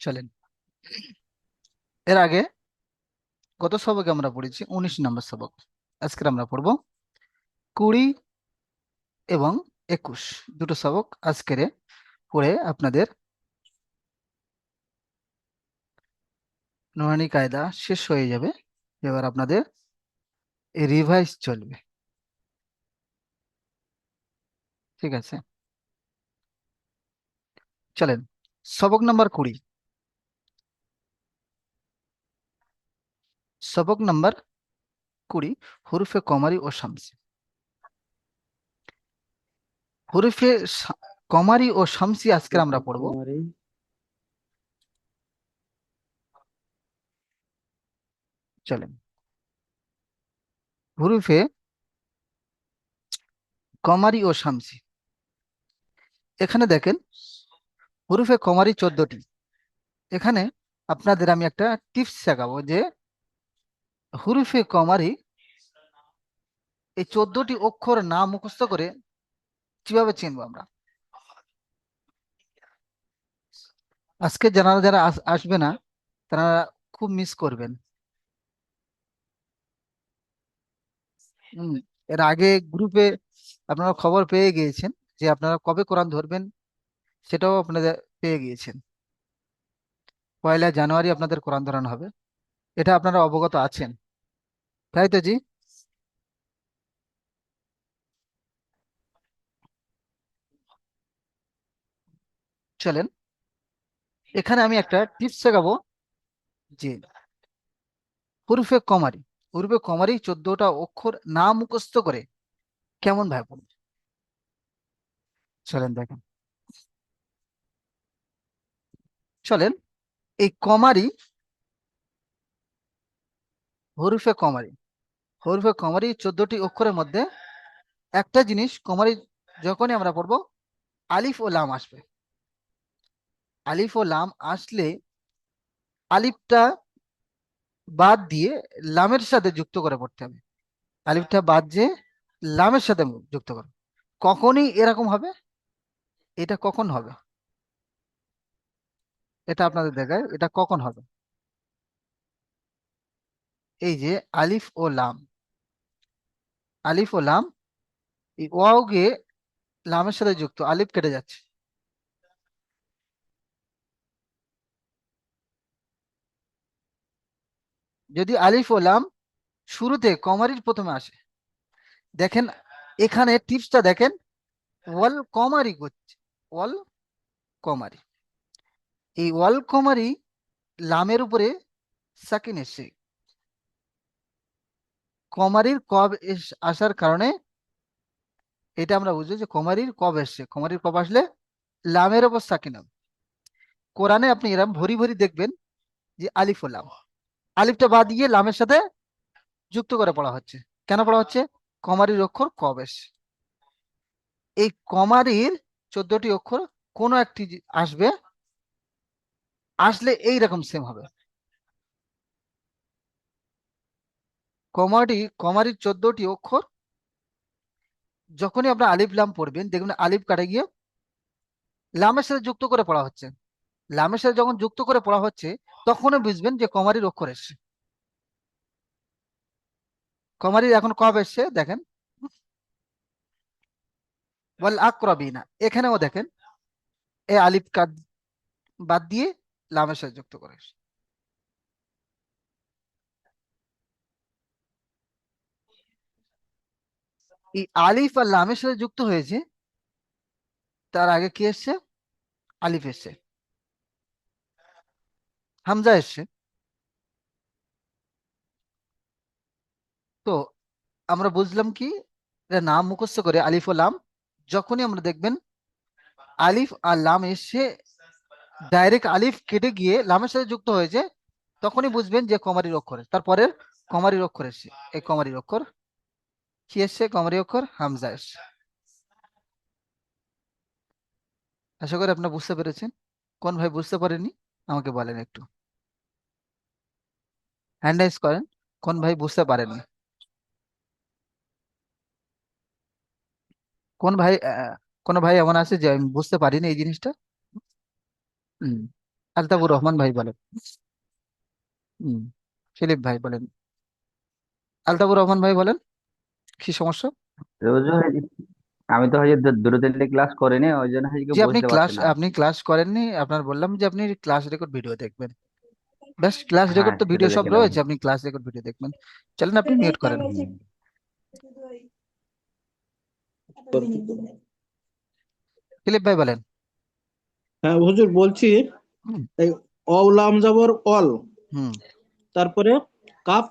চলেন, এর আগে গত সবকে আমরা পড়েছি 19 নম্বর সবক। আজকে আমরা পড়বো 20 এবং 21, দুটো সবক আজকের পড়ে আপনাদের নুরানি কায়দা শেষ হয়ে যাবে। এবার আপনাদের রিভাইজ চলবে, ঠিক আছে? চলেন, সবক নাম্বার 20। সবক নাম্বার 20, হুরুফে কমারি ও শামসি। হুরুফে কমারি ও শামসি আজকে আমরা পড়বো। চলেন, হুরুফে কমারি ও শামসি। এখানে দেখেন, হুরুফে কমারি 14টি। এখানে আপনাদের আমি একটা টিপস শেখাবো যে হুরুফে কমারি এই 14টি অক্ষর না মুখস্থ করে কিভাবে চিনবো আমরা। আজকে যারা যারা আসবে না, তারা খুব মিস করবেন। হম, এর আগে গ্রুপে আপনারা খবর পেয়ে গিয়েছেন যে আপনারা কবে কোরআন ধরবেন, সেটাও আপনাদের পেয়ে গিয়েছেন। 1লা জানুয়ারি আপনাদের কোরআন ধরানো হবে, এটা আপনারা অবগত আছেন, তাই তো জি? চলেন, এখানে আমি একটা টিপস শেখাবো যে হুরুফে কমারি, হুরুফে কমারি 14টা অক্ষর না মুখস্থ করে কেমন ভাবে পড়বে। চলেন দেখেন। চলেন, এই কমারি, হরফে কমারি, হরফে কমারি 14টি অক্ষরের মধ্যে একটা জিনিস কমারি যখনই আমরা পড়বো, আলিফ ও লাম আসবে। আলিফ ও লাম আসলে আলিফটা বাদ দিয়ে লামের সাথে যুক্ত করে পড়তে হবে। আলিফটা বাদ দিয়ে লামের সাথে যুক্ত করে। কখনই এরকম হবে, এটা কখন হবে, এটা আপনাদের দেখায় এটা কখন হবে। এই যে আলিফ ও লাম, আলিফ ও লাম, এই ওয়াও গিয়ে লামের সাথে যুক্ত, আলিফ কেটে যাচ্ছে। যদি আলিফ ও লাম শুরুতে কমারির প্রথমে আসে, দেখেন এখানে টিপসটা দেখেন, ওয়াল কমারি করছে, ওয়াল কমারি, এই ওয়াল কমারি লামের উপরে সাকিন এসছে। কমারির কব আসার কারণে এটা আমরা বুঝবো যে কমারির কব এসছে। কমারির কব আসলে লামের উপর সাকিন হবে। কোরআনে আপনি এরকম ভরি ভরি দেখবেন যে আলিফ ও লাম, আলিফটা বাদ দিয়ে লামের সাথে যুক্ত করে পড়া হচ্ছে। কেন পড়া হচ্ছে? কমারির অক্ষর কব এসছে। এই কমারির 14টি অক্ষর কোনো একটি আসবে, আসলে এই রকম সেম হবে। কমারির 14টি অক্ষর যখনই আপনার আলিফ লাম পড়বেন, দেখবেন আলিফ কাটে গিয়ে লামের সাথে যুক্ত করে পড়া হচ্ছে। লামের সাথে যখন যুক্ত করে পড়া হচ্ছে, তখনও বুঝবেন যে কমারির অক্ষর এসছে। কমারির এখন কব এসছে দেখেন, ওয়াল আকরাবিনা, এখানেও দেখেন এই আলিফ কাট বাদ দিয়ে লামের সাথে যুক্ত করে এসছে। এই আলিফ আর লামের সাথে যুক্ত হয়েছে, তার আগে কি এসছে? আলিফ এসছে, হামজা এসছে। তো আমরা বুঝলাম কি, এটা নাম মুখস্থ করে আলিফ ও লাম, যখনই আমরা দেখবেন আলিফ আর লাম এসে ডাইরেক্ট আলিফ কেটে গিয়ে লামের সাথে যুক্ত হয়েছে, তখনই বুঝবেন যে কমারির অক্ষর। তারপরে কমারির অক্ষর এসছে, এই কমারির অক্ষর কি এসছে? কমারি অক্ষর হামজা এসছে। আশা করি আপনারা বুঝতে পেরেছেন। কোন ভাই বুঝতে পারেননি আমাকে বলেন একটু, হ্যান্ড রাইজ করেন। কোন ভাই বুঝতে পারেননি? কোন ভাই কোন ভাই এমন আছে যে আমি বুঝতে পারিনি এই জিনিসটা? হুম, আলতাফুর রহমান ভাই বলেন। হম। ফিলিপ ভাই বলেন। আলতাফুর রহমান ভাই বলেন, কি সমস্যা? রোজ আমি তো হয়তো দ্রুত ক্লাস করিনি, ওই জন্য হয়তো যে বুঝতে পারছি না। আপনি ক্লাস করেননি, আপনার বললাম যে আপনি ক্লাস রেকর্ড ভিডিও দেখবেন। ব্যাস, ক্লাস হ্যাঁ, রেকর্ড তো সেটা ভিডিও সব দেখে নেবো। রয়েছে, আপনি ক্লাস রেকর্ড ভিডিও দেখবেন। চলেন, আপনি মিউট করেন। হুম। ফিলিপ ভাই বলেন। হ্যাঁ হুজুর বলছি, হুম। এই অলাম জবর অল, হুম। তারপরে কাপ,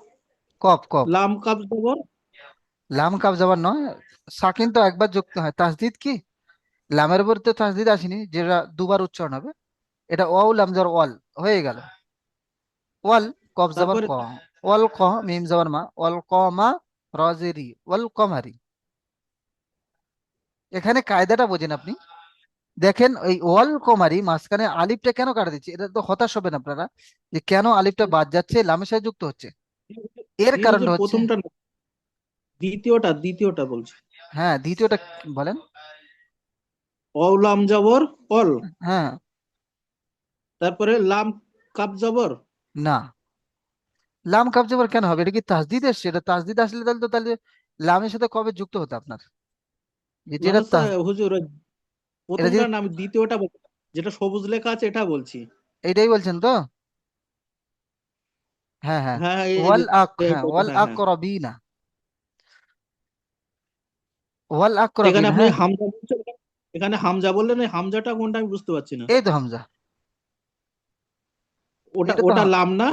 কপ কপ। লাম কাপ জবর। লাম কাপ যাবার নয়, সাকিন তো একবার যুক্ত হয়, তাসদিদ কি? লামের উপর তো তাসদিদ আসেনি, যেটা দুবার উচ্চারণ হবে। এটা ওয়াও লাম যাবার ওয়াল হয়ে গেল। ওয়াল, কফ যাবার তারপরে ক, ওয়াল ক, মিম যাবার মা, ওয়াল ক মা, রজেরি, ওয়াল কমারি। এখানে কায়দাটা বোঝেন আপনি। দেখেন ওই ওয়াল কমারি মাঝখানে আলিফটা কেন কাটা দিচ্ছে, এটা তো হতাশ হবেন আপনারা যে কেন আলিফটা বাদ যাচ্ছে, লামের সাথে যুক্ত হচ্ছে। এর এই হুজুর কারণটা হচ্ছে, প্রথমটা না, দ্বিতীয়টা বলছি। হ্যাঁ দ্বিতীয়টা বলেন। অলাম জবর অল, হ্যাঁ। তারপরে লাম কাপ জবর। না, লাম কাপ জবর কেন হবে? এটা কি তাসদিদ এসছে? এটা তাসদিদ আসলে তাহলে লামের সাথে কবে যুক্ত হতো আপনার? না যেটা না স্যার হুজুর, ওই এটা প্রথমটা যদি, না, আমি দ্বিতীয়টা বলছি, যেটা সবুজ লেখা আছে এটা বলছি। এইটাই বলছেন তো? হ্যাঁ হ্যাঁ। হ্যাঁ হ্যাঁ, ওয়াল আক, হ্যাঁ এইটা, ওয়াল হ্যাঁ হ্যাঁ। আকরবিনা, ওয়াল এখানে আকরবিনা, আপনি হ্যাঁ। হামজা বলছেন, এখানে হামজা বললেন, এই হামজাটা কোনটা আমি বুঝতে পারছি না। এই তো হামজা। ওটা এটা তো ওটা লাম না?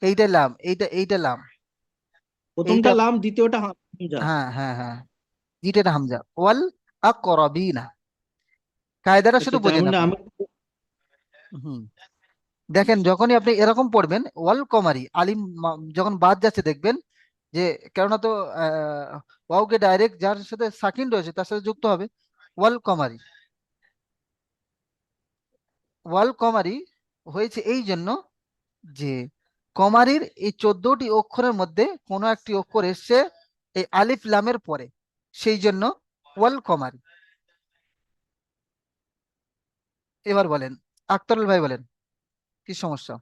এইটা লাম, এইটা লাম। এইটা, প্রথমটা লাম, দ্বিতীয়টা হামজা। হ্যাঁ হ্যাঁ হ্যাঁ, এটা হামজা। ওয়াল আকরবিনা, কায়দাটা আচ্ছা শুধু আচ্ছা, বোঝেন আমি আপনি। আমি হুম। দেখেন যখনই আপনি এরকম পড়বেন ওয়াল কমারি আলিম যখন বাদ যাচ্ছে দেখবেন যে, কেননা তো ওয়াওকে ডাইরেক্ট যার সাথে সাকিন রয়েছে তার সাথে যুক্ত হবে। ওয়াল কমারি, ওয়াল কমারি হয়েছে এই জন্য যে কমারির এই 14টি অক্ষরের মধ্যে কোনো একটি অক্ষর এসছে এই আলিফ লামের পরে, সেই জন্য ওয়াল কমারি। এবার বলেন, আক্তারুল ভাই বলেন, কি সমস্যা?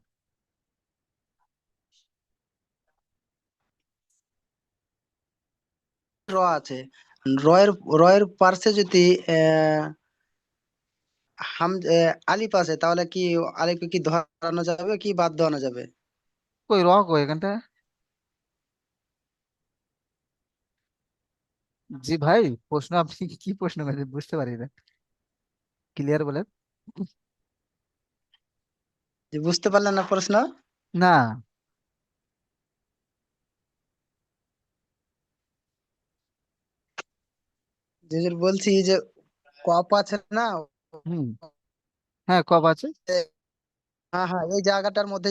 র আছে, রয়ের রয়ের পার্শ্বে যদি আলিফ আছে, তাহলে কি আলিফকে কি ধরানো যাবে কি বাদ দেওয়ানো যাবে? কই র কই এখানটা? জি ভাই, প্রশ্ন আপনি কি প্রশ্ন করেছেন বুঝতে পারি না, ক্লিয়ার বলেন। যে বুঝতে পারলেন না প্রশ্ন? না। যে যে বলছি যে কপ আছে না, হুম। হ্যাঁ কব আছে। হ্যাঁ হ্যাঁ, এই জায়গাটার মধ্যে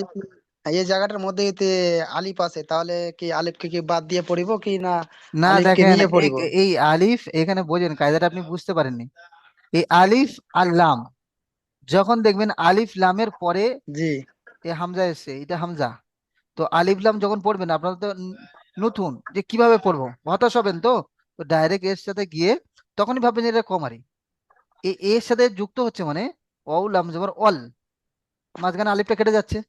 এই জায়গাটার মধ্যে যদি আলিফ আছে, তাহলে কি আলিফকে কি বাদ দিয়ে পড়িব কি না না আলিফকে দেখেন, নিয়ে পড়িব? এই আলিফ এখানে বোঝেন, কায়দাটা আপনি বুঝতে পারেননি। এই আলিফ আর লাম, যখন দেখবেন আলিফ লামের পরে জি এ হামজা এসছে, এটা হামজা, তো আলিফ লাম যখন পড়বেন আপনারা তো নতুন যে কিভাবে পড়বো হতাশ হবেন, তো তো ডাইরেক্ট এর সাথে গিয়ে তখনই ভাববেন যে এটা কমারি। এর সাথে যুক্ত হচ্ছে মানে অউ লাম জবর অল, মাঝখানে আলিফটা কেটে যাচ্ছে,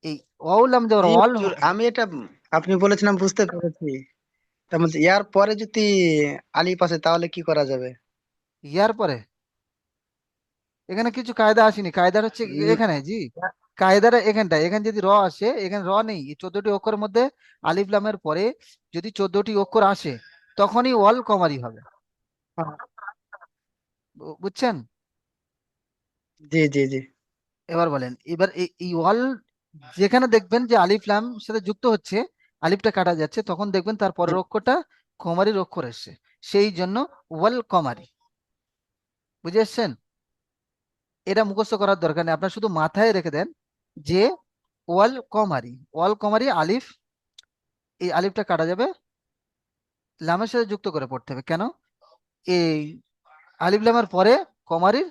এই অউ লাম জবর জি অল। হুজুর, আমি এটা আপনি বলেছিলাম বুঝতে পেরেছি। তার মধ্যে ইয়ার পরে যদি আলিফ আছে, তাহলে কি করা যাবে? ইয়ার পরে এখানে কিছু কায়দা আসেনি, কায়দার হচ্ছে উম, এখানে জি, কায়দাটা এখানটা, এখানে যদি র আসে, এখানে র নেই, এই 14টি অক্ষরের মধ্যে আলিফ লামের পরে যদি 14টি অক্ষর আসে তখনই ওয়াল কমারি হবে। বুঝছেন? জি জি জি এবার বলেন, এবার এই ওয়াল যেখানে দেখবেন যে আলিফ লাম সাথে যুক্ত হচ্ছে, আলিফটা কাটা যাচ্ছে, তখন দেখবেন তার জি। পরের অক্ষরটা কমারির অক্ষর এসছে, সেই জন্য ওয়াল কমারি। বুঝে এসছেন? এটা মুখস্থ করার দরকার নেই, আপনার শুধু মাথায় রেখে দেন যে ওয়াল কমারি, ওয়াল কমারি আলিফ, এই আলিফটা কাটা যাবে, লামের সাথে যুক্ত করে পড়তে হবে। কেন? এই আলিফ লামের পরে কমারির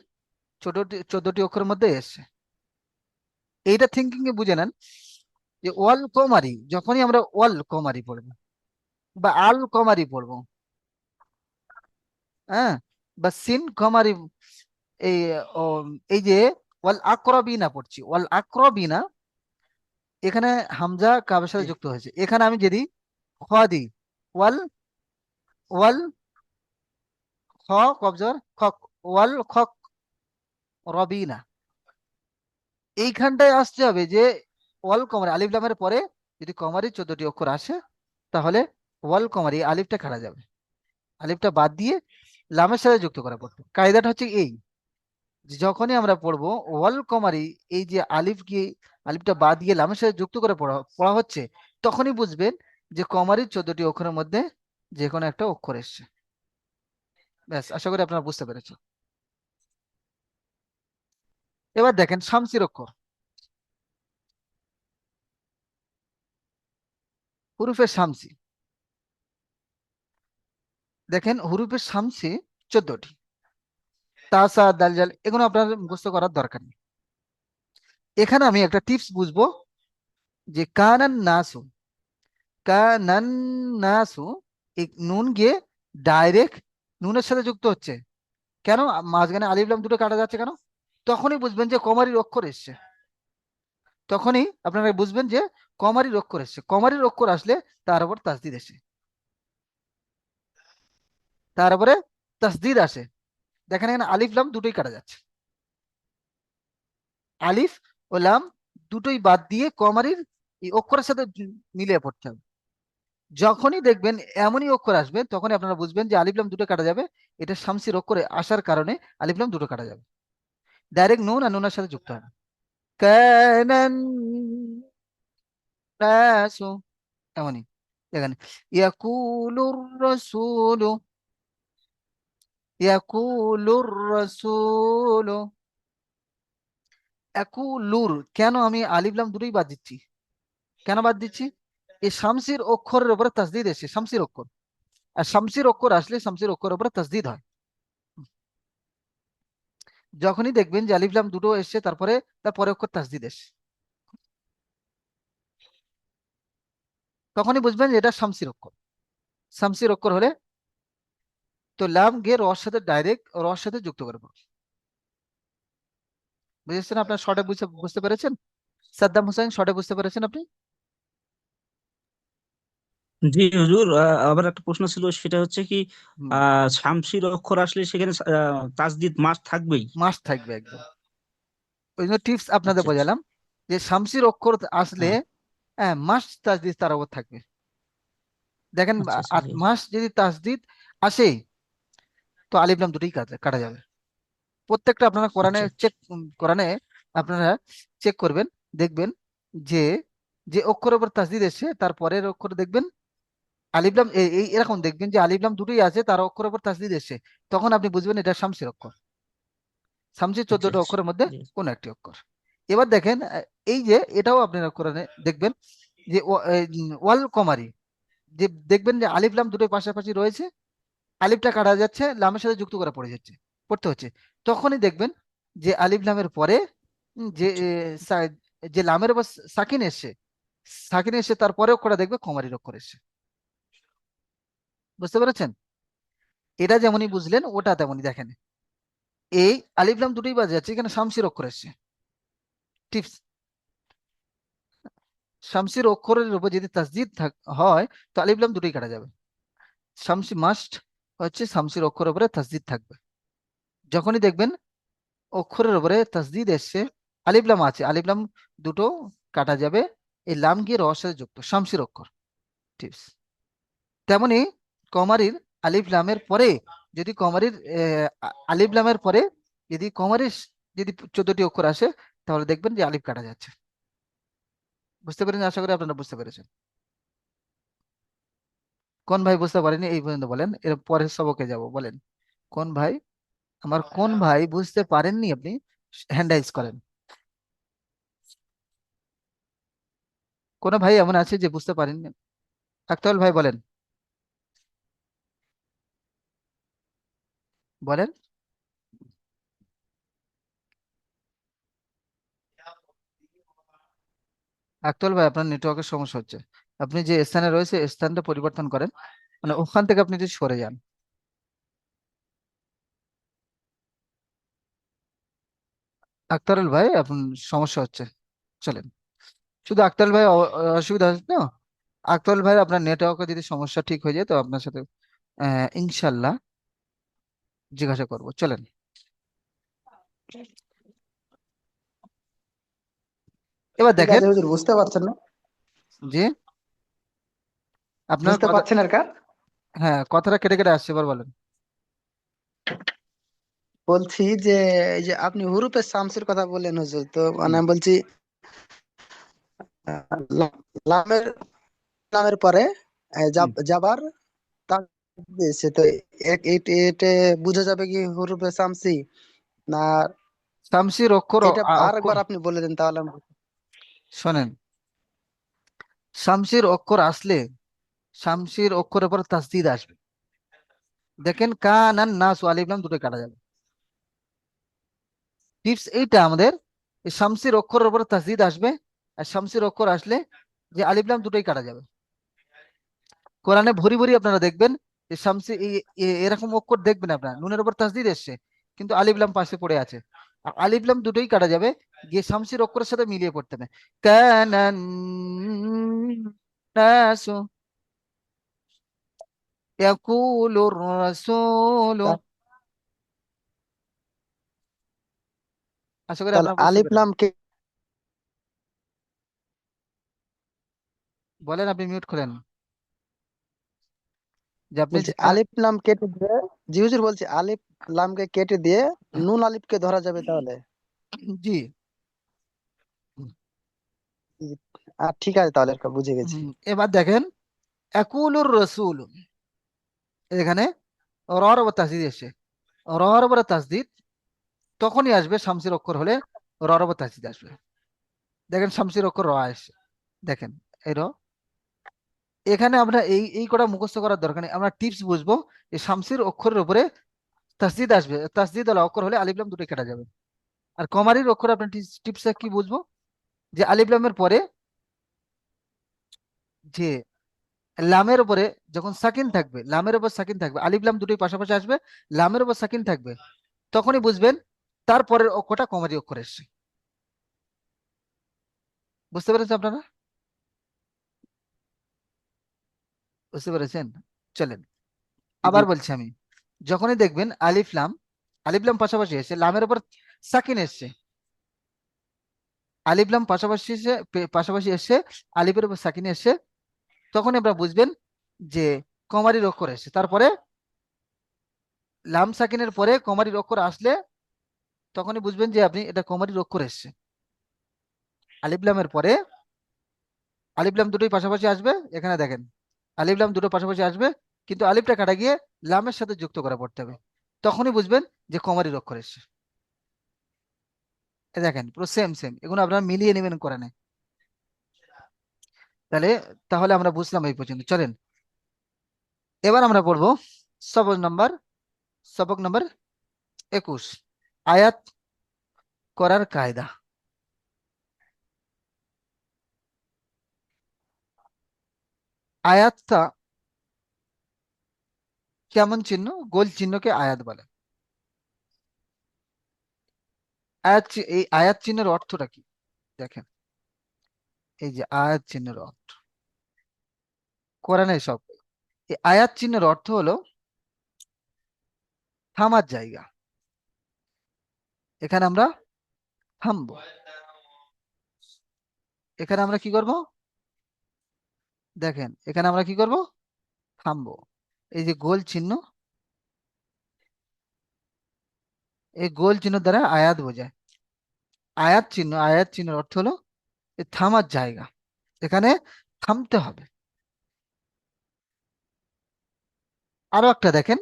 14টি অক্ষরের মধ্যে এসছে। এইটা থিঙ্কিং এ বুঝে নেন যে ওয়াল কমারি, যখনই আমরা ওয়াল কমারি পড়বো বা আল কমারি পড়বো, হ্যাঁ, বা সিন কমারি, এই ও, এই যে ওয়াল আকরাবিনা পড়ছি, ওয়াল আকরাবিনা, এখানে হামজা কাবের সাথে যুক্ত হয়েছে। এখানে আমি যদি খ দিই, ওয়াল, ওয়াল খ, কবজর খক, ওয়াল খক রবিনা, এইখানটায় আসতে হবে যে ওয়াল কমারি আলিফ লামের পরে যদি কমারি 14টি অক্ষর আসে, তাহলে ওয়াল কমারি আলিফটা কাটা যাবে, আলিফটা বাদ দিয়ে লামের সাথে যুক্ত করা পড়তো। কায়দাটা হচ্ছে এই, যে যখনই আমরা পড়বো ওয়াল কমারি, এই যে আলিফ গিয়ে আলিফটা বাদ দিয়ে লামের সাথে যুক্ত করে পড়া পড়া হচ্ছে, তখনই বুঝবেন যে কমারির 14টি অক্ষরের মধ্যে যে কোনো একটা অক্ষর এসছে। ব্যাস, আশা করি আপনারা বুঝতে পেরেছেন। এবার দেখেন শামসির অক্ষর, হুরুফে শামসি। দেখেন হুরুফে শামসি 14টি, তাসা দাল জাল, এগুলো আপনার মুখস্থ করার দরকার নেই। এখানে আমি একটা টিপস বুঝবো, যে কানান নাসু, কানান নাসু, এই নুন গিয়ে ডাইরেক্ট নুনের সাথে যুক্ত হচ্ছে কেন, মাঝখানে আলিফ লাম দুটো কাটা যাচ্ছে কেন, তখনই বুঝবেন যে কমারির অক্ষর এসছে, তখনই আপনারা বুঝবেন যে কমারির অক্ষর এসছে। কমারির অক্ষর আসলে তার উপর তাসদিদ এসে, তার উপরে তাসদিদ আসে। দেখেন এখানে আলিফ লাম দুটোই কাটা যাচ্ছে, আলিফ ও লাম দুটোই বাদ দিয়ে কমারির এই অক্ষরের সাথে মিলিয়ে পড়তে হবে। যখনই দেখবেন এমনই অক্ষর আসবে, তখনই আপনারা বুঝবেন যে আলিফ লাম দুটো কাটা যাবে, এটা শামসির অক্ষরে আসার কারণে আলিফ লাম দুটো কাটা যাবে, ডাইরেক্ট নুন আর নুনের সাথে যুক্ত হবে। কানান নাসু, এমনই। দেখেন ইয়াকুলুর রাসূলু, ইয়াকুলুর রাসূলু, ইয়াকুলুর, কেন আমি আলিফ লাম দুটোই বাদ দিচ্ছি, কেন বাদ দিচ্ছি, এই শামসির অক্ষরের উপরে তাসদিদ এসে, শামসির অক্ষর, আর শামসির অক্ষর আসলে শামসির অক্ষরের উপরে তাসদিদ হয়। যখনই দেখবেন যে আলিফ লাম দুটো এসছে, তারপরে তারপরে অক্ষর তাসদিদ এসছে, তখনই বুঝবেন যে এটা শামসির অক্ষর। শামসির অক্ষর হলে তো লাম গিয়ে রর সাথে ডাইরেক্ট রর সাথে যুক্ত করবো। বুঝেছেন? আপনার শর্টে বুঝতে বুঝতে পেরেছেন? সাদ্দাম হোসেন, শর্টে বুঝতে পেরেছেন আপনি? জি হুজুর, আবার একটা প্রশ্ন ছিল, সেটা হচ্ছে কি, হুম, শামসির অক্ষর আসলে সেখানে তাসদিদ মাস্ট থাকবেই? মাস্ট থাকবে একদম। ওই জন্য টিপস আপনাদের আচ্ছা আচ্ছা। বোঝালাম, যে শামসির অক্ষর আসলে হ্যাঁ, হ্যাঁ মাস্ট তাসদিদ তার উপর থাকবে। দেখেন আচ্ছা আচ্ছা আর জি। মাস্ট যদি তাসদিদ আসে, তো আলিফ লাম দুটোই কাটা কাটা যাবে। প্রত্যেকটা আপনারা কোরআনে আচ্ছা চেক, কোরআনে আপনারা চেক করবেন, দেখবেন যে যে অক্ষরের উপর তাসদিদ এসে তার পরের অক্ষর দেখবেন আলিফ লাম এই এরকম দেখবেন যে আলিফ লাম দুটোই আছে, তার অক্ষরের উপর তাসদিদ এসে, তখন আপনি বুঝবেন এটা শামসির অক্ষর, শামসির আচ্ছা 14টা আচ্ছা অক্ষরের মধ্যে জি। কোন একটি অক্ষর। এবার দেখেন এই যে এটাও আপনারা কোরআনে দেখবেন, যে ওয়াল কমারি, যে দেখবেন যে আলিফ লাম দুটোই পাশাপাশি রয়েছে, আলিফটা কাটা যাচ্ছে, লামের সাথে যুক্ত করে পড়ে যাচ্ছে, পড়তে হচ্ছে, তখনই দেখবেন যে আলিফ লামের পরে যে আচ্ছা যে লামের উপর সাকিন এসছে, সাকিন এসে তারপরে অক্ষরটা দেখবে কমারির অক্ষর এসছে। বুঝতে পেরেছেন? এটা যেমনই বুঝলেন ওটা তেমনই দেখেন, এই আলিফ লাম দুটোই বাজে যাচ্ছে, এখানে শামসির অক্ষর এসছে। টিপস, শামসির অক্ষরের উপর যদি তাসদিদ হয়, তো আলিফ লাম দুটোই কাটা যাবে। শামসি মাস্ট হচ্ছে শামসির অক্ষরের উপরে তাসদিদ থাকবে। যখনই দেখবেন অক্ষরের উপরে তাসদিদ এসছে, আলিফ লাম আছে, আলিফ লাম দুটো কাটা যাবে, এই লাম গিয়ে রর সাথে যুক্ত, শামসির অক্ষর। টিপস, তেমনি কমারির আলিফ লামের পরে যদি কমারির আলিফ লামের পরে যদি কমারির যদি 14টি অক্ষর আসে, তাহলে দেখবেন যে আলিফ কাটা যাচ্ছে। বুঝতে পেরেছেন? আশা করি আপনারা বুঝতে পেরেছেন। কোন ভাই বুঝতে পারেনি এই পর্যন্ত বলেন, এর পরের সবকে যাব, বলেন কোন ভাই, আমার কোন ভাই বুঝতে পারেননি আপনি হ্যান্ড রাইজ করেন। কোন ভাই এমন আছে যে বুঝতে পারেননি? আক্তার ভাই বলেন, বলেন। আক্তার ভাই আপনার নেটওয়ার্কের সমস্যা হচ্ছে, আপনি যে স্থানে রয়েছে স্থানটা পরিবর্তন করেন, মানে ওখান থেকে আপনি যদি সরে যান। আক্তারুল ভাই আপনার সমস্যা হচ্ছে, চলেন। শুধু আক্তারুল ভাই অসুবিধা হচ্ছে না। আক্তারুল ভাই আপনার নেটওয়ার্কে যদি সমস্যা ঠিক হয়ে যায় তো আপনার সাথে ইনশাল্লাহ জিজ্ঞাসা করবো, চলেন। এবার ঠিক দেখেন আছে হুজুর, বুঝতে পারছেন না? যে আপনার বুঝতে কথা, পারছেন আর কার? হ্যাঁ কথাটা কেটে কেটে আসছে, এবার বলেন। বলছি যে এই যে আপনি হুরুফে শামসের কথা বললেন হুজুর, তো জি। মানে আমি বলছি লামের লামের পরে হুম। যাবার তার দিয়েছে তো এটা বোঝা যাবে কি হুরুফে শামসি না? শামসির অক্ষর এটা অক্ষর আরেকবার আপনি বলে দেন তাহলে শোনেন, শামসির অক্ষর আসলে শামসির অক্ষরের পর তাসদিদ আসবে। দেখেন কানান নাস আলিফ লাম দুটোই কাটা যাবে। টিপস এইটা আমাদের, এই শামসির অক্ষরের উপর তাসদিদ আসবে, আর শামসির অক্ষর আসলে যে আলিফ লাম দুটোই কাটা যাবে। কোরআনে ভরি ভরি আপনারা দেখবেন যে শামসি এরকম অক্ষর দেখবেন আপনার, নুনের উপর তাসদিদ এসছে কিন্তু আলিফ লাম পাশে পড়ে আছে। আর আলিফ লাম দুটোই কাটা যাবে, গিয়ে শামসির অক্ষরের সাথে মিলিয়ে পড়তে হবে। কানান নাসু ইয়াকুলুর রাসূলু। আশা করি তাহলে আপনারা বুঝতে আলিফ পেরেছেন। লাম কে বলেন, আপনি মিউট করেন, যে আপনি বলছি আলিফ লাম কেটে দিয়ে, জি হুজুর বলছি আলিফ লামকে কেটে দিয়ে নুন আলিফকে ধরা যাবে তাহলে? জি। আর ঠিক আছে তাহলে, একটা বুঝে গেছি। এবার দেখেন একুলুর রসুল, এখানে রর উপর তাসদিদ এসছে, রর উপর তাসদিদ তখনই আসবে শামসির অক্ষর হলে, রর উপর তাসদিদ আসবে। দেখেন শামসির অক্ষর র আসছে, দেখেন এই র। এখানে আমরা এই এই কটা মুখস্থ করার দরকার নেই, আমরা টিপস বুঝবো যে শামসির অক্ষরের উপরে তাসদিদ আসবে, তাসদিদ ওয়ালা অক্ষর হলে আলিফ লাম দুটোই কাটা যাবে। আর কমারির অক্ষর আপনার টিপস কি বুঝবো, যে আলিফ লামের পরে যে লামের উপরে যখন সাকিন থাকবে, লামের উপর সাকিন থাকবে, আলিফ লাম দুটোই পাশাপাশি আসবে, লামের উপর সাকিন থাকবে, তখনই বুঝবেন তারপরের অক্ষরটা কমারি অক্ষর এসছে। বুঝতে পেরেছেন আপনারা? বুঝতে পেরেছেন? চলেন জি। আবার বলছি আমি, যখনই দেখবেন আলিফ লাম, আলিফ লাম পাশাপাশি এসে লামের উপর সাকিন এসছে, আলিফ লাম পাশাপাশি এসে পাশাপাশি এসে আলিফের উপর সাকিন এসছে, তখনই আপনারা বুঝবেন যে কমারির অক্ষর এসছে। তারপরে লাম সাকিনের পরে কমারির অক্ষর আসলে তখনই বুঝবেন যে আপনি এটা কমারির অক্ষর এসছে। আলিফ লামের পরে আলিফ লাম দুটোই পাশাপাশি আসবে, এখানে দেখেন আলিফ লাম দুটো পাশাপাশি আসবে, কিন্তু আলিফটা কাটা গিয়ে লামের সাথে যুক্ত করা পড়তে হবে, তখনই বুঝবেন যে কমারির অক্ষর এসছে। দেখেন পুরো সেম সেম, এগুলো আপনারা মিলিয়ে নেবেন কোরআনে। তাহলে তাহলে আমরা বুঝলাম এই পর্যন্ত, চলেন এবার আমরা পড়বো সবক নাম্বার সবক নাম্বার 21, আয়াত করার কায়দা। আয়াতটা কেমন চিহ্ন? গোল চিহ্নকে আয়াত বলে। এই আয়াত চিহ্নের অর্থটা কি? দেখেন, এই যে আয়াত চিহ্নের অর্থ কোরআনে সব, এই আয়াত চিহ্নের অর্থ হলো থামার জায়গা। এখানে আমরা থামবো, এখানে আমরা কি করব? দেখেন এখানে আমরা কি করব? থামবো। এই যে গোল চিহ্ন, এই গোল চিহ্ন দ্বারা আয়াত বোঝায়। আয়াত চিহ্নের অর্থ হলো এই থামার জায়গা, এখানে থামতে হবে। আরো একটা দেখেন,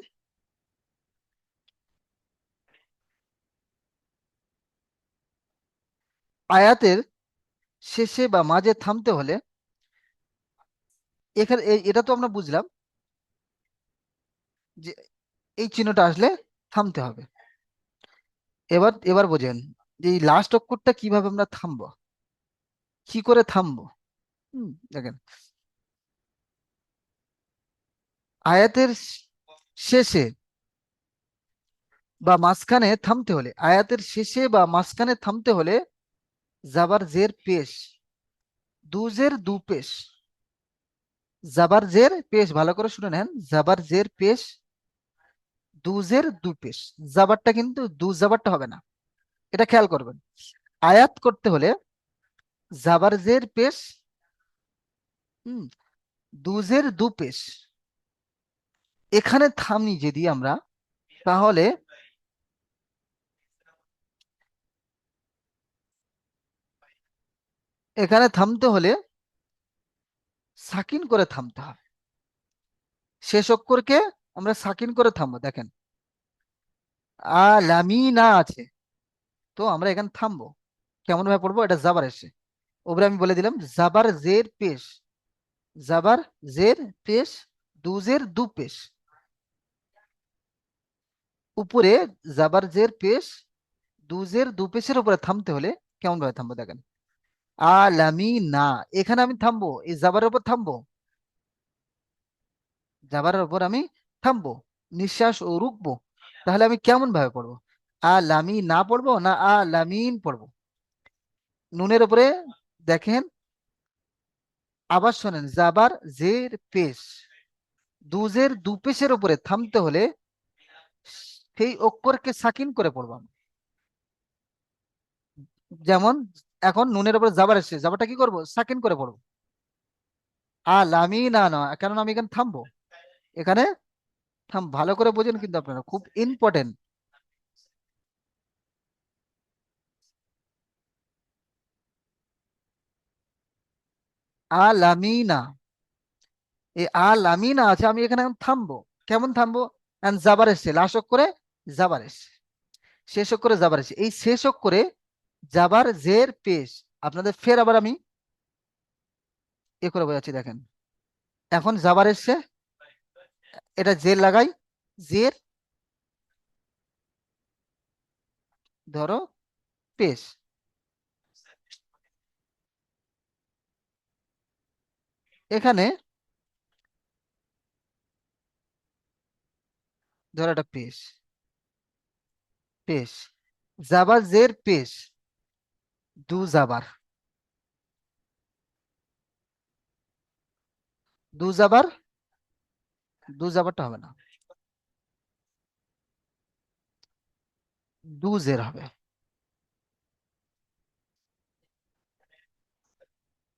আয়াতের শেষে বা মাঝে থামতে হলে, এখানে এটা তো আমরা বুঝলাম যে এই চিহ্নটা আসলে থামতে হবে। এবার এবার বোঝেন যে এই লাস্ট অক্ষরটা কিভাবে আমরা থামবো, কি করে থামবো। দেখেন আয়াতের শেষে বা মাঝখানে থামতে হলে, আয়াতের শেষে বা মাঝখানে থামতে হলে জাবার জের পেশ, দুজের দু পেশ। জাবার জের পেশ, ভালো করে শুনে নেন, জাবার জের পেশ, দুজের দু পেশ। জাবারটা কিন্তু দু জাবারটা হবে না, এটা খেয়াল করবেন। আয়াত করতে হলে জাবার জের পেশ, হুম, দুজের দু পেশ। এখানে থামি যদি আমরা, তাহলে এখানে থামতে হলে সাকিন করে থামতে হবে। শেষ অক্ষরকে আমরা সাকিন করে থামবো। দেখেন আলামিনা আছে, তো আমরা এখানে থামবো। কেমন ভাবে পড়বো, এটা জাবার এসে, ওপরে আমি বলে দিলাম জাবার জের পেশ, জাবার জের পেশ, দুজের দু পেশ। উপরে জাবার জের পেশ, দুজের দু পেশের উপরে থামতে হলে কেমন ভাবে থামবো দেখেন, আলামিনা। এখানে আমি থামবো, এই জাবারের উপর থামবো, জাবারের উপর আমি থামবো, নিঃশ্বাস ও রুকবো। তাহলে আমি কেমন ভাবে পড়বো, আলামি না পড়বো না আলামিন পড়বো? নুনের উপরে দেখেন, আবার শোনেন, জাবার জের পেশ, দুজের দু পেশের উপরে থামতে হলে সেই অক্ষরকে সাকিন করে পড়বো আমি। যেমন এখন নুনের উপরে জাবার এসেছে, জাবারটা কি করবো, সাকিন করে পড়বো। আলামিনা না, কারণ আমি এখানে থামবো, এখানে ভালো করে বোঝেন কিন্তু আপনারা, খুব ইম্পর্টেন্ট। আলামিনা, এই আলামিনা আছে, আমি এখানে এখন থামবো। কেমন থামবো, জাবার এসছে, লাস্ট অক্ষরে জাবার এসছে, শেষ অক্ষরে জাবার এসছে, এই শেষ অক্ষরে জাবার জের পেশ। আপনাদের ফের আবার আমি এ করে বোঝাচ্ছি, দেখেন এখন জাবার এসছে, এটা জের লাগাই, জের ধরো পেশ, এখানে ধরো এটা পেশ, পেশ, জাবার জের পেশ, দু জাবার, দু জাবার, দু জাবারটা হবে না, দু জের হবে।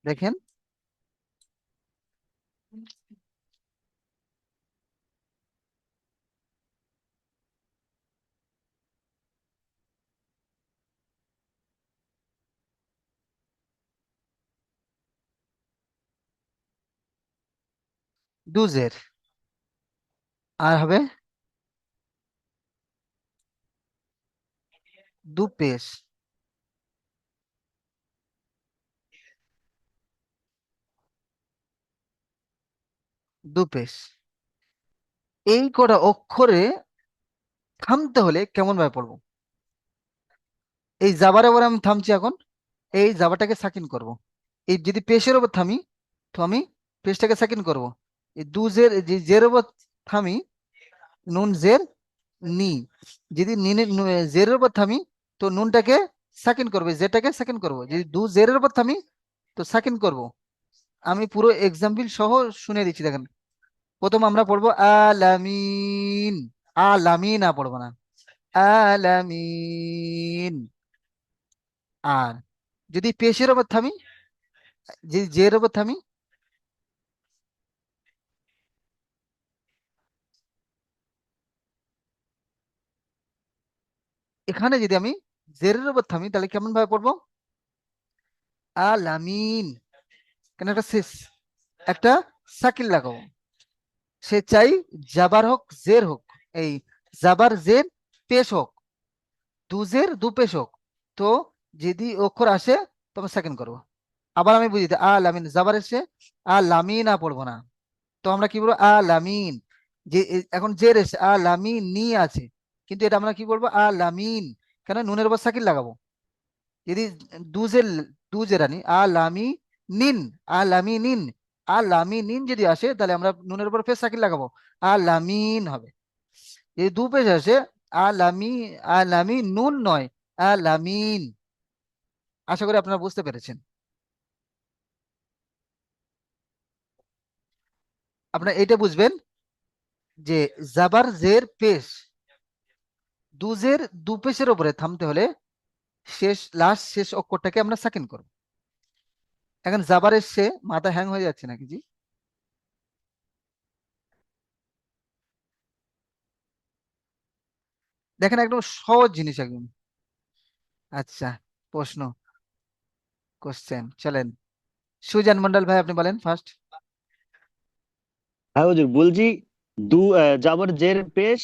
দেখেন দু জের, আর হবে দু পেশ, দু পেশ। এই কটা অক্ষরে থামতে হলে কেমন ভাবে পড়বো, এই জাবারে ওপরে আমি থামছি এখন, এই জাবাটাকে সাকিন করব। এই যদি পেশের উপর থামি, তো আমি পেশটাকে সাকিন করব। এই দু জের, যে জের উপর থামি, নুন জের নি, যদি জেরের উপর থামি, তো নুনটাকে সাকিন করবে, জেটাকে সাকিন করব। যদি দু জেরের উপর থামি, তো সাকিন করব। আমি পুরো এক্সাম্পল সহ শুনে দিচ্ছি, দেখেন প্রথম আমরা পড়বো আলামিন, আলামিন না পড়বো না, আলামিন। আর যদি পেশের উপর থামি, যদি জের উপর থামি, এখানে যদি আমি জেরের উপর থামি, তাহলে কেমন ভাবে পড়বো, আলামিন। কেন, একটা শেষ, একটা সাকিন লাগাবো। সে চাই জাবার হোক জের হোক, এই জাবার জের পেশ হোক, দুজের দু পেশ হোক, তো যদি অক্ষর আসে তবে সেকেন্ড করবো। আবার আমি বুঝি আলামিন, জাবার এসে আলামিন না পড়বো না, তো আমরা কি বলবো, আলামিন। যে এখন জের এসে আলামিন নি আছে, কিন্তু এটা আমরা কি বলবো, আলামিন। কেন, নুনের উপর সাকিন লাগাবো। যদি দুজের, দুজের আনি আলামি নিন, আলামি নিন, আলামি নিন যদি আসে, তাহলে আমরা নুনের উপর ফের সাকিন লাগাবো, আলামিন হবে। যদি দু পেশ আসে, আলামি, আলামি নুন নয়, আলামিন। আশা করি আপনারা বুঝতে পেরেছেন। আপনারা এটা বুঝবেন যে জাবার জের পেশ, দুজের দু পেশের উপরে থামতে হলে শেষ অক্ষরটাকে আমরা সাকিন করব। এখন জাবার এসছে, মাথা হ্যাং হয়ে যাচ্ছে নাকি জি? দেখেন একদম সহজ জিনিস একদম। আচ্ছা, প্রশ্ন, কোশ্চেন চলেন। সুজান মন্ডল ভাই আপনি বলেন ফার্স্ট। হ্যাঁ হুজুর বলছি, জাবর জের পেশ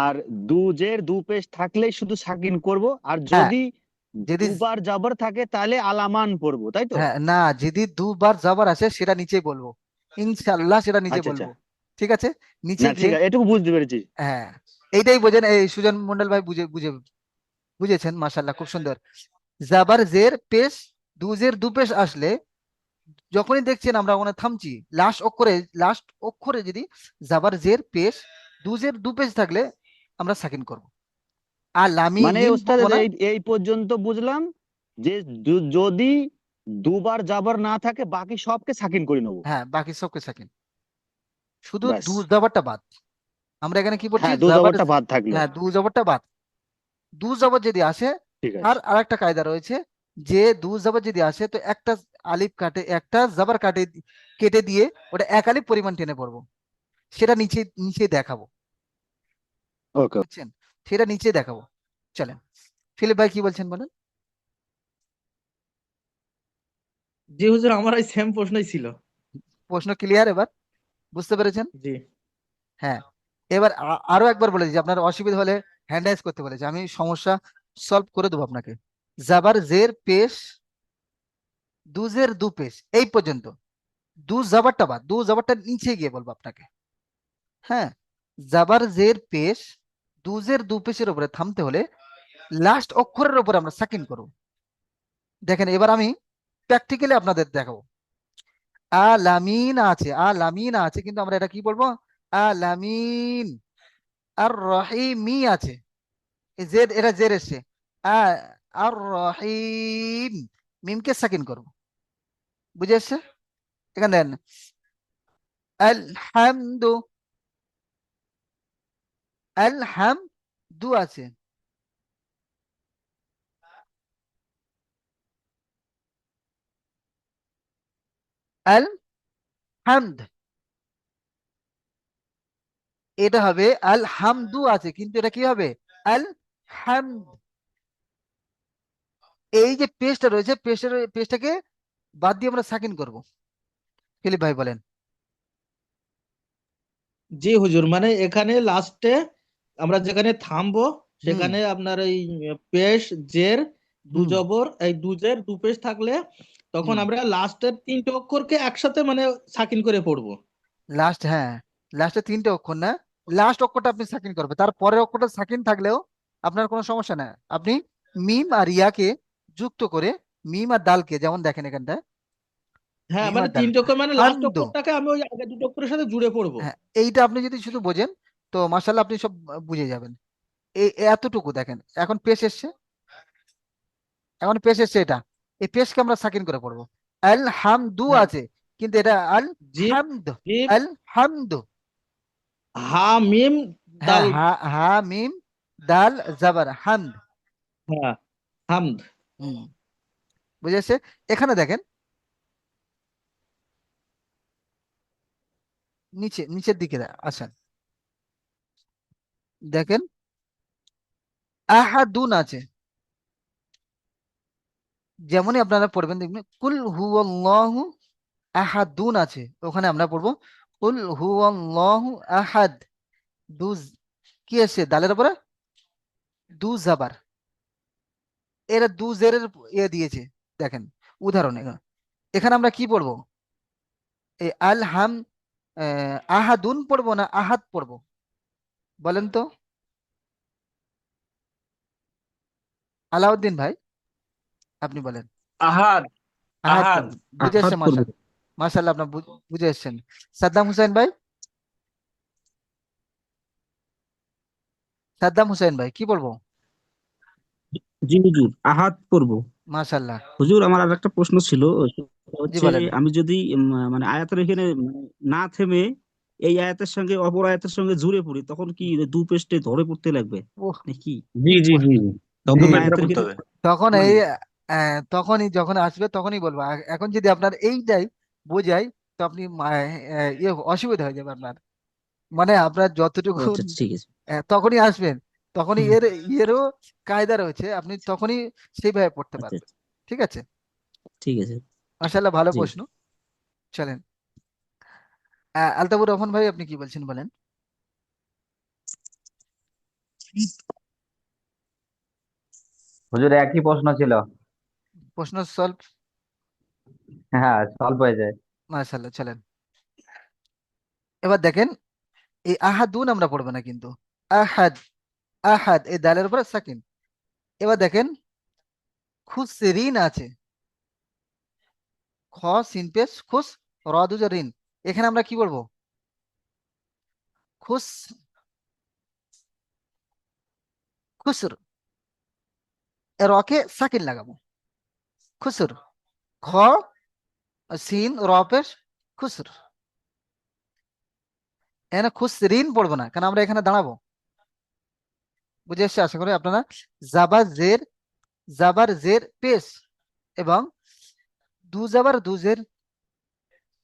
আর দু জের দু পেশ থাকলেই শুধু সাকিন করব, আর হ্যাঁ, যদি যদি দুবার জাবর থাকে তাহলে আলামান পড়বো, তাই তো? হ্যাঁ না, যদি দুবার জাবার আসে সেটা নিচেই বলবো, ইনশাআল্লাহ সেটা নিচে আচ্ছা আচ্ছা। বলবো। ঠিক আছে, নিচে না যে, ঠিক আছে, এটুকু বুঝতে পেরেছি। হ্যাঁ এইটাই বোঝেন। এই সুজন মন্ডল ভাই বুঝে বুঝে বুঝেছেন, মাশাআল্লাহ খুব সুন্দর। জাবার জের পেশ, দুজের দু পেশ আসলে যখনই দেখছেন আমরা ওখানে থামছি, লাস্ট অক্ষরে যদি জাবার জের পেশ, দুজের দু পেশ থাকলে আমরা সাকিন করব। আর লামি মানে মিম ওস্তাদ বলবো না। এই এই পর্যন্ত বুঝলাম যে যদি দুবার জাবর না থাকে বাকি সবকে সাকিন করে নেবো। হ্যাঁ, বাকি সবকে সাকিন, শুধু ব্যাস। দু জবরটা বাদ। আমরা এখানে কি পড়ছি, হ্যাঁ, দু জাবার, জাবরটা বাদ থাকলো। হ্যাঁ দু জবরটা বাদ। দু জবর যদি আসে, ঠিক আর আছে। আরেকটা কায়দা রয়েছে, যে দু জবর যদি আসে তো একটা আলিফ কাটে, একটা জবর কাটে, কেটে দিয়ে ওটা এক আলিফ পরিমাণ টেনে পড়বো, সেটা নিচে নিচে দেখাবো। ওকে। বুঝছেন, সেটা নিচে দেখাবো। চলেন, ফিলিপ ভাই কি বলছেন বলেন। জি হুজুর, আমার ওই সেম প্রশ্নই ছিল। প্রশ্ন ক্লিয়ার এবার, বুঝতে পেরেছেন? জি। হ্যাঁ, এবার আরো একবার বলে দিচ্ছি, আপনার অসুবিধা হলে হ্যান্ড রাইজ করতে বলেছি, আমি সমস্যা সলভ করে দেবো আপনাকে। জাবার জের পেশ, দুজের দু পেশ, এই পর্যন্ত। দু জাবারটা বাদ, দু জাবারটা নিচে গিয়ে বলবো আপনাকে। হ্যাঁ, জাবার জের পেশ, দুজের দু পেশের উপরে থামতে হলে লাস্ট অক্ষরের উপরে আমরা সাকিন করব। দেখেন এবার আমি প্র্যাকটিক্যালি আপনাদের দেখাবো। আলামিন আছে, আলামিন আছে, কিন্তু আমরা এটা কি বলবো, আলামিন। আর রহিমি আছে, এই জেড, এটা জের এসছে, আ আর রহিম, মিমকে সাকিন করব। বুঝে এসছে? এখানে দেন আলহামদু, আলহামদু আছে, আল হামদ, এটা হবে আল হামদু আছে, কিন্তু এটা কি হবে, আল হামদ। এই যে পেজটা রয়েছে, পেজটাকে বাদ দিয়ে আমরা সাকিন করব। ফিলিপ ভাই বলেন। জি হুজুর, মানে এখানে লাস্টে আমরা যেখানে থামবো হুম, সেখানে আপনার এই পেশ জের দু হুম, জবর এই দুজের দু পেশ থাকলে তখন হুম, আমরা লাস্টের তিনটে অক্ষরকে একসাথে মানে সাকিন করে পড়বো। লাস্ট, হ্যাঁ লাস্টে তিনটে অক্ষর না, লাস্ট অক্ষরটা আপনি সাকিন করবে, তার পরের অক্ষরটা সাকিন থাকলেও আপনার কোনো সমস্যা না। আপনি মিম আর ইয়াকে যুক্ত করে, মিম আর দালকে, যেমন দেখেন এখানটায় হ্যাঁ, মিম মানে আর দাল, তিনটে অক্ষর মানে লাস্ট হামদু। অক্ষরটাকে আমি ওই আগের দুটো অক্ষরের সাথে জুড়ে পড়বো। হ্যাঁ, এইটা আপনি যদি শুধু বোঝেন তো মাশাআল্লাহ আপনি সব বুঝে যাবেন। এই এতটুকু দেখেন, এখন পেশ এসছে, এখন পেশ এসছে, এটা এই পেশকে আমরা সাকিন করে পড়বো। আল হামদু হ্যাঁ। আছে, কিন্তু এটা আল জিম, হামদ, জিম, আল হামদ। হা মিম হ্যাঁ, দাল। হা হা মিম দাল জাবার হামদ। হ্যাঁ, হামদ। হুম, বুঝেছে? এখানে দেখেন, নিচের দিকে আসেন, দেখেন আহাদুন আছে, যেমনই আপনারা পড়বেন দেখবেন কুল হুয়াল্লাহু আহাদুন আছে, ওখানে আমরা পড়বো কুল হুয়াল্লাহু আহাদ। দু কি আছে দালের উপরে, দু জাবার, এরা দু জেরের ইয়ে দিয়েছে। দেখেন উদাহরণ, এখানে এখানে আমরা কি পড়বো, এই আল হাম, আহাদুন পড়বো না আহাদ পড়বো, বলেন তো আলাউদ্দিন ভাই, আপনি বলেন। আহাদ। আহাদ আহাদ। পড়বো, বুঝে আহাদ এসছে, করবো। মাশাআল্লাহ আপনার বুঝে এসছেন। সাদ্দাম হুসাইন ভাই, সাদ্দাম হোসেন ভাই কি বলবো? জি হুজুর, আহাত পড়ব। মাশাল্লাহ। হুজুর, আমার আর একটা প্রশ্ন ছিল, সেটা জি হচ্ছে বলেন। আমি যদি মানে আয়াতের এখানে মানে না থেমে এই আয়াতের সঙ্গে অপর আয়াতের সঙ্গে জুড়ে পড়ি, তখন কি দু পৃষ্ঠে ধরে পড়তে লাগবে ওহ, নাকি? জি জি জি জি। তখন জি, তো অন্য ব্যাখ্যা আয়াতের করতে ক্ষেত্রে হবে। তখন মানে এই তখনই যখন আসবে তখনই বলবো। এখন যদি আপনার এইটাই বোঝাই তো আপনি ইয়ে অসুবিধা হয়ে যাবে আপনার, মানে আপনার ও যতটুকু আচ্ছা, ঠিক আছে। তখনই আসবেন, তখনই হুম, এরও কায়দা রয়েছে, আপনি তখনই সেইভাবে পড়তে আচ্ছা পারবেন। আচ্ছা, ঠিক আছে। ঠিক আছে। মাশাল্লাহ, ভালো জি। প্রশ্ন। চলেন, আলতাবুর রহমান ভাই আপনি কি বলছেন বলেন। হুজুর একই প্রশ্ন ছিল। প্রশ্ন সলভ। হ্যাঁ, সলভ হয়ে যায়। মাশাল্লাহ, চলেন এবার দেখেন, এই আহাদুন আমরা পড়বো না কিন্তু, আহাদ, আহাদ এই দালের উপরে সাকিন। এবার দেখেন খুসরিন আছে, খ সিন পেশ খুস, র দুজা রিন, এখানে আমরা কি বলবো? খুস, খুসর, এর রকে সাকিন লাগাবো, খুসর, খ সিন র পেশ খুসর। এখানে খুসরিন পড়বো না, কারণ আমরা এখানে দাঁড়াবো। বুঝে এসছে আশা করি আপনারা। জাবার জের, জাবার জের পেশ এবং দু জাবার দু জের,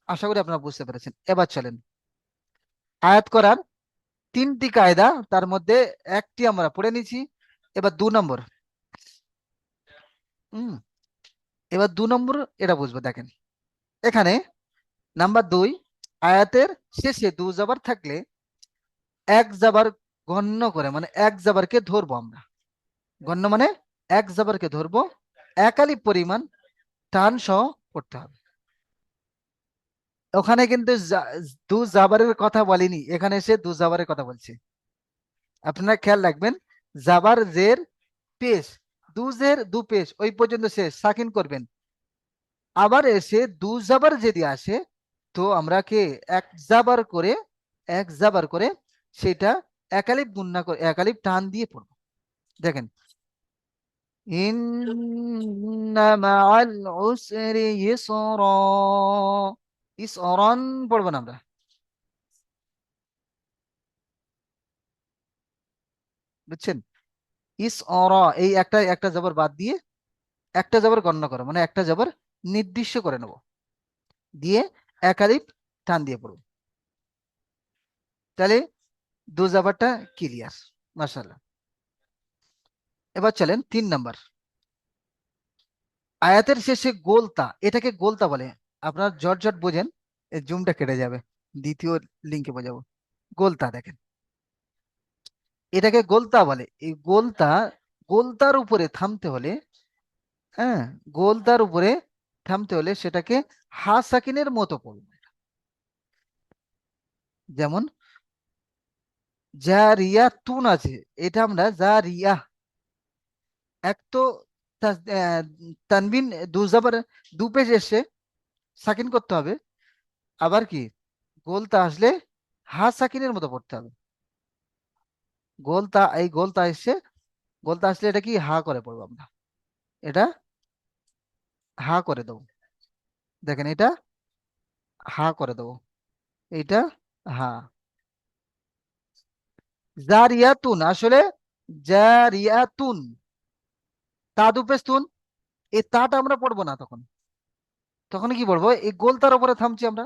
আশা করি আপনারা বুঝতে পেরেছেন। এবার চলেন, আয়াত করার তিনটি কায়দা, তার মধ্যে একটি আমরা পড়ে নিয়েছি। এবার 2 নম্বর। হুম, এবার 2 নম্বর এটা বুঝবো। দেখেন এখানে নাম্বার 2, আয়াতের শেষে দু জাবার থাকলে এক জাবার গণ্য করে, মানে এক জাবারকে ধরবো আমরা। গণ্য মানে এক জাবারকে ধরবো, একালি পরিমাণ টান সহ পড়তে হবে। ওখানে কিন্তু দু জাবারের কথা বলিনি, এখানে এসে দু জাবারের কথা বলছি। আপনারা খেয়াল রাখবেন, জাবার জের পেশ, দু জের দু পেশ ওই পর্যন্ত শেষ সাকিন করবেন। আবার এসে দু জাবার যদি আসে তো আমরা কে এক জাবার করে, এক জাবার করে সেটা একালিপ গুণনা করে একালিপ টান দিয়ে পড়বো। দেখেন, ইন্না মাআল উসরি ইসরা, ইসরান পড়বো না আমরা। বুঝছেন? ইসরা, এই একটা একটা জবর বাদ দিয়ে একটা জবর গণ্য করো, মানে একটা জবর নির্দিষ্ট করে নেব, দিয়ে একালিপ টান দিয়ে পড়বো। তাহলে দু জবরটা ক্লিয়ার। মাশাআল্লাহ। এবার চলেন 3 নম্বর, আয়াতের শেষে গোলতা, এটাকে গোলতা বলে। আপনার জট জট বোঝেন, এই জুমটা কেটে যাবে, দ্বিতীয় লিঙ্কে বোঝাবো। গোলতা দেখেন, এটাকে গোলতা বলে। এই গোলতা, গোলতার উপরে থামতে হলে, হ্যাঁ, গোলতার উপরে থামতে হলে সেটাকে হা সাকিনের মতো পড়বে। যেমন জারিয়াতুন আছে, এটা আমরা জারিয়া, এক তো তানবিন, দু জাবার দু পেশ এসে সাকিন করতে হবে। আবার কি গোলতা আসলে হা সাকিনের মতো পড়তে হবে। গোলতা, এই গোলতা এসে, গোলতা আসলে এটা কি হা করে পড়বো আমরা, এটা হা করে দেবো। দেখেন এটা হা করে দেবো, এইটা হা। জারিয়াতুন আসলে জারিয়াতুন, তা দুপেস্তুন, এই তাটা আমরা পড়বো না তখন। তখন কি বলবো? এই গোলতার উপরে থামছি আমরা,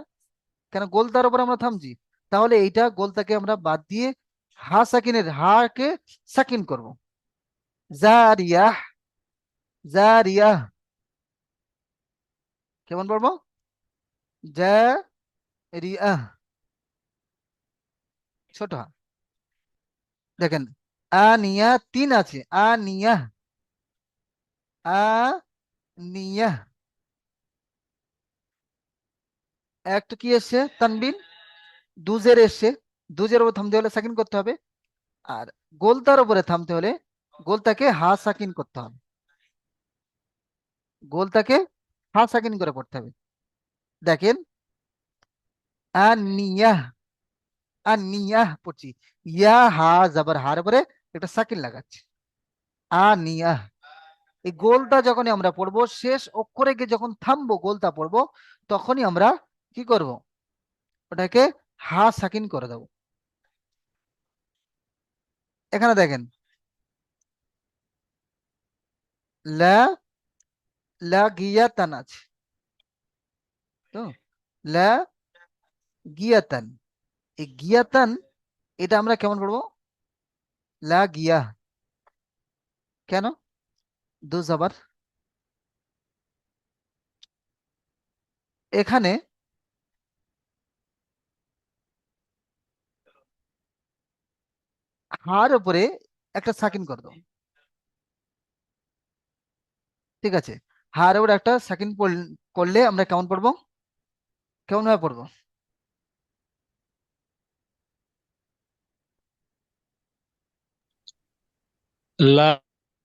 কেন গোলতার উপরে আমরা থামছি, তাহলে এইটা গোলতাকে আমরা বাদ দিয়ে হা সাকিনের, হা কে সাকিন করব। জারিয়াহ, জারিয়াহ, কেমন পড়বো? জারিয়াহ, ছোট হা। দেখেন আনিয়া তিন আছে, আনিয়া, আনিয়া, একটা কি এসছে তানবিন, দুজের এসছে, দুজের উপর থামতে হলে সাকিন করতে হবে। আর গোলতার উপরে থামতে হলে গোলতাকে হা সাকিন করতে হবে, গোলতাকে হা সাকিন করে পড়তে হবে। দেখেন আনিয়াহ, আনিয়াহ পড়ছি, ইয়া হা জবর হার উপরে একটা সাকিন লাগাচ্ছি। আনিয়াহ, এই গোলটা যখনই আমরা পড়বো, শেষ অক্ষরে গিয়ে যখন থামবো গোলটা পড়বো, তখনই আমরা কি করব, ওটাকে হা সাকিন করে দেবো। এখানে দেখেন, লা লা গিয়াতান আছে, তো লা গিয়াতান, এই গিয়াতান এটা আমরা কেমন পড়বো, লা গিয়া, কেন, দু জবর। এখানে হার উপরে একটা সাকিন করে দেবো, ঠিক আছে। হার উপরে একটা সাকিন করলে আমরা কেমন পড়বো, কেমন ভাবে পড়বো, লা